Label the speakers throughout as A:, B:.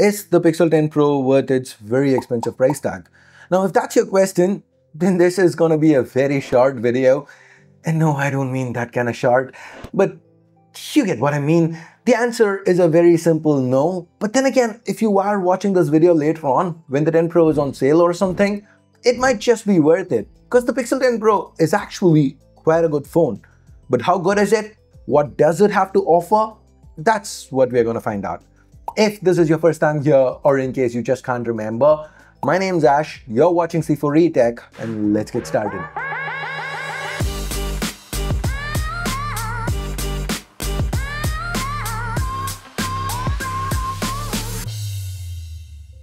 A: Is the Pixel 10 Pro worth its very expensive price tag? Now, if that's your question, then this is gonna be a very short video. And no, I don't mean that kind of short, but you get what I mean. The answer is a very simple no. But then again, if you are watching this video later on, when the 10 Pro is on sale or something, it might just be worth it. Because the Pixel 10 Pro is actually quite a good phone. But how good is it? What does it have to offer? That's what we're gonna find out. If this is your first time here, or in case you just can't remember, my name's Ash, you're watching C4E Tech, and let's get started.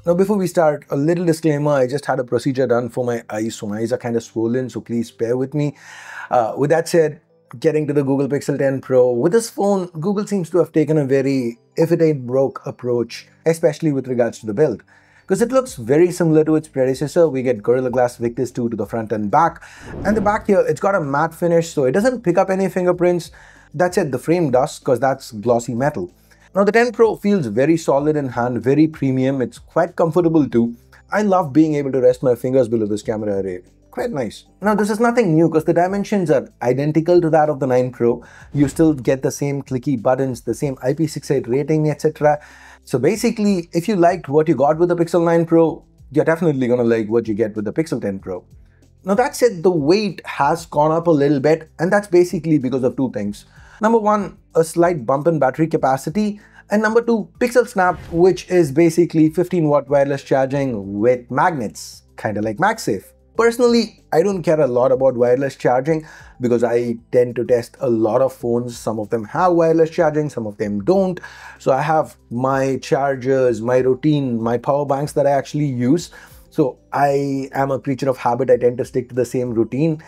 A: Now before we start, a little disclaimer, I just had a procedure done for my eyes, so my eyes are kind of swollen, so please bear with me. With that said, getting to the Google Pixel 10 Pro, with this phone, Google seems to have taken a very if it ain't broke approach, especially with regards to the build. Because it looks very similar to its predecessor. We get Gorilla Glass Victus 2 to the front and back. And the back here, it's got a matte finish, so it doesn't pick up any fingerprints. That said, the frame does, because that's glossy metal. Now the 10 Pro feels very solid in hand, very premium. It's quite comfortable too. I love being able to rest my fingers below this camera array. Quite nice. Now this is nothing new because the dimensions are identical to that of the 9 Pro. You still get the same clicky buttons, the same IP68 rating, etc. So basically, if you liked what you got with the Pixel 9 Pro, you're definitely gonna like what you get with the Pixel 10 Pro. Now that said, the weight has gone up a little bit, and that's basically because of two things. Number one, a slight bump in battery capacity, and number two, Pixel Snap, which is basically 15-watt wireless charging with magnets, kind of like MagSafe. Personally, I don't care a lot about wireless charging because I tend to test a lot of phones. Some of them have wireless charging, some of them don't. So I have my chargers, my routine, my power banks that I actually use. So I am a creature of habit. I tend to stick to the same routine.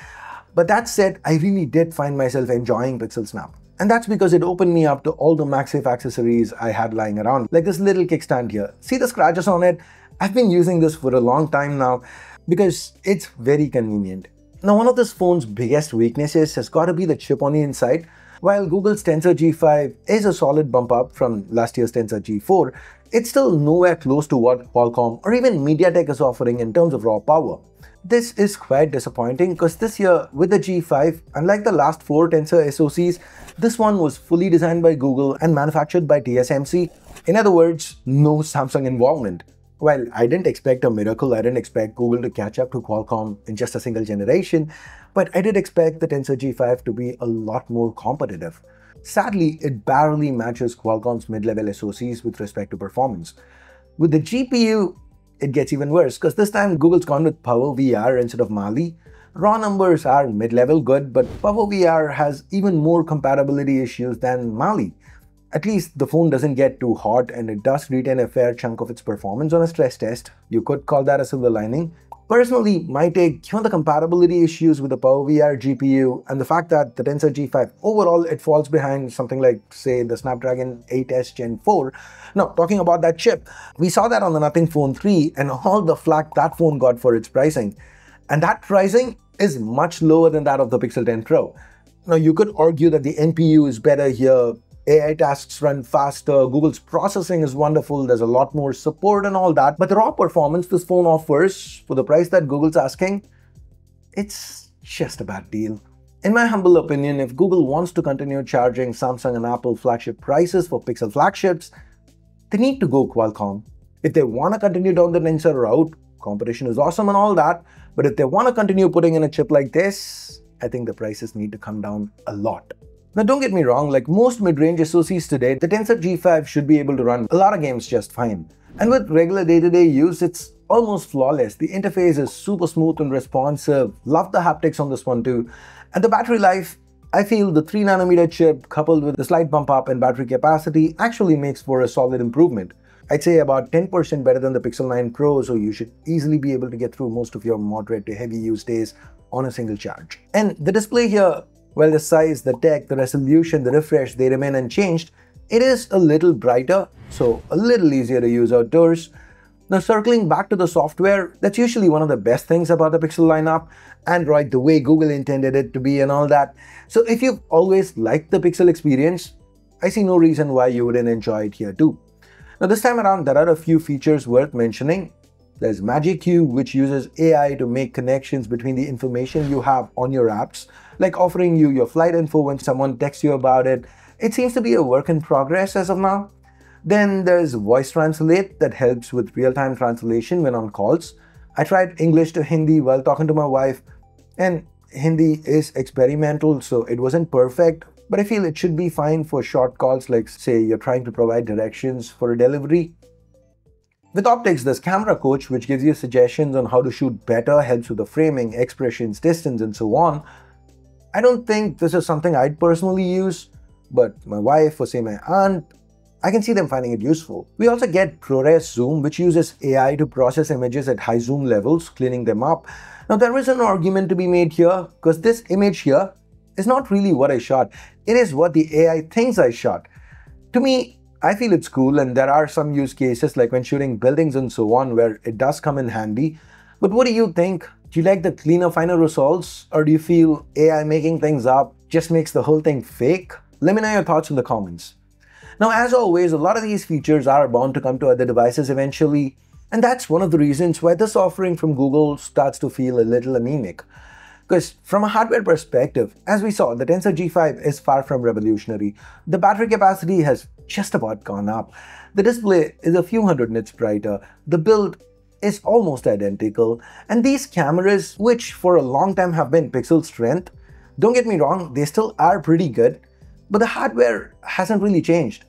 A: But that said, I really did find myself enjoying Pixel Snap. And that's because it opened me up to all the MagSafe accessories I had lying around. Like this little kickstand here. See the scratches on it? I've been using this for a long time now, because it's very convenient. Now one of this phone's biggest weaknesses has got to be the chip on the inside. While Google's Tensor G5 is a solid bump up from last year's Tensor G4, it's still nowhere close to what Qualcomm or even MediaTek is offering in terms of raw power. This is quite disappointing because this year with the G5, unlike the last 4 Tensor SoCs, this one was fully designed by Google and manufactured by TSMC. In other words, no Samsung involvement. Well, I didn't expect a miracle. I didn't expect Google to catch up to Qualcomm in just a single generation, but I did expect the Tensor G5 to be a lot more competitive. Sadly, it barely matches Qualcomm's mid-level SoCs with respect to performance. With the GPU, it gets even worse because this time Google's gone with PowerVR instead of Mali. Raw numbers are mid-level good, but PowerVR has even more compatibility issues than Mali. At least the phone doesn't get too hot and it does retain a fair chunk of its performance on a stress test. You could call that a silver lining. Personally, my take, given the compatibility issues with the PowerVR GPU and the fact that the Tensor G5 overall it falls behind something like, say, the Snapdragon 8S Gen 4. Now, talking about that chip, we saw that on the Nothing Phone 3 and all the flack that phone got for its pricing. And that pricing is much lower than that of the Pixel 10 Pro. Now, you could argue that the NPU is better here. AI tasks run faster, Google's processing is wonderful, there's a lot more support and all that, but the raw performance this phone offers for the price that Google's asking, it's just a bad deal. In my humble opinion, if Google wants to continue charging Samsung and Apple flagship prices for Pixel flagships, they need to go Qualcomm. If they want to continue down the Tensor route, competition is awesome and all that, but if they want to continue putting in a chip like this, I think the prices need to come down a lot. Now don't get me wrong, like most mid-range SoCs today, the Tensor G5 should be able to run a lot of games just fine. And with regular day-to-day use, it's almost flawless. The interface is super smooth and responsive. Love the haptics on this one too. And the battery life, I feel the 3nm chip coupled with the slight bump up in battery capacity actually makes for a solid improvement. I'd say about 10% better than the Pixel 9 Pro, so you should easily be able to get through most of your moderate to heavy use days on a single charge. And the display here, well, the size, the tech, the resolution, the refresh, they remain unchanged. It is a little brighter, so a little easier to use outdoors. Now circling back to the software, that's usually one of the best things about the Pixel lineup. Android the way Google intended it to be and all that. So if you've always liked the Pixel experience, I see no reason why you wouldn't enjoy it here too. Now this time around, there are a few features worth mentioning. There's Magic Cube, which uses AI to make connections between the information you have on your apps, like offering you your flight info when someone texts you about it. It seems to be a work in progress as of now. Then there's Voice Translate that helps with real-time translation when on calls. I tried English to Hindi while talking to my wife, and Hindi is experimental, so it wasn't perfect, but I feel it should be fine for short calls, like say you're trying to provide directions for a delivery. With optics, there's Camera Coach, which gives you suggestions on how to shoot better, helps with the framing, expressions, distance, and so on. I don't think this is something I'd personally use, but my wife or say my aunt, I can see them finding it useful. We also get ProRes Zoom, which uses AI to process images at high zoom levels, cleaning them up. Now there is an argument to be made here, because this image here is not really what I shot. It is what the AI thinks I shot. To me, I feel it's cool, and there are some use cases like when shooting buildings and so on where it does come in handy. But what do you think? Do you like the cleaner, finer results? Or do you feel AI making things up just makes the whole thing fake? Let me know your thoughts in the comments. Now, as always, a lot of these features are bound to come to other devices eventually, and that's one of the reasons why this offering from Google starts to feel a little anemic. Because from a hardware perspective, as we saw, the Tensor G5 is far from revolutionary. The battery capacity has just about gone up. The display is a few hundred nits brighter. The build is almost identical. And these cameras, which for a long time have been pixel strength, don't get me wrong, they still are pretty good, but the hardware hasn't really changed.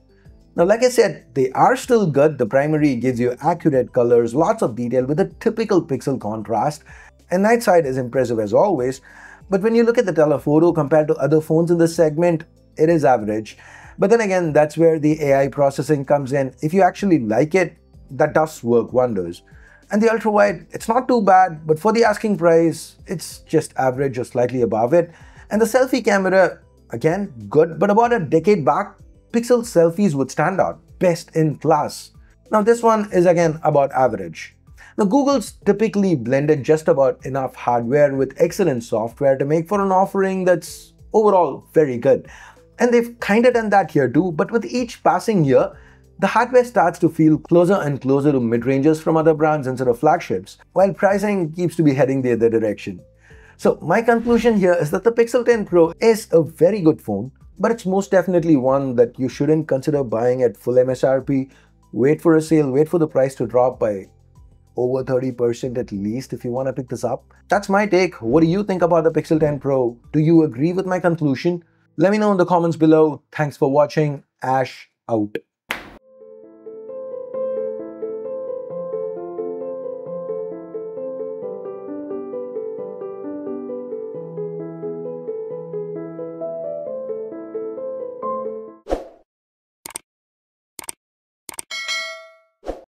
A: Now, like I said, they are still good. The primary gives you accurate colors, lots of detail with a typical pixel contrast, and night sight is impressive as always. But when you look at the telephoto compared to other phones in this segment, it is average. But then again, that's where the AI processing comes in. If you actually like it, that does work wonders. And the ultra-wide, it's not too bad, but for the asking price, it's just average or slightly above it. And the selfie camera, again, good, but about a decade back, Pixel selfies would stand out, best in class. Now this one is again about average. Now Google's typically blended just about enough hardware with excellent software to make for an offering that's overall very good. And they've kinda done that here too, but with each passing year, the hardware starts to feel closer and closer to mid-ranges from other brands instead of flagships, while pricing keeps to be heading the other direction. So my conclusion here is that the Pixel 10 Pro is a very good phone, but it's most definitely one that you shouldn't consider buying at full MSRP. Wait for a sale, wait for the price to drop by over 30% at least if you want to pick this up. That's my take. What do you think about the Pixel 10 Pro? Do you agree with my conclusion? Let me know in the comments below. Thanks for watching. Ash out.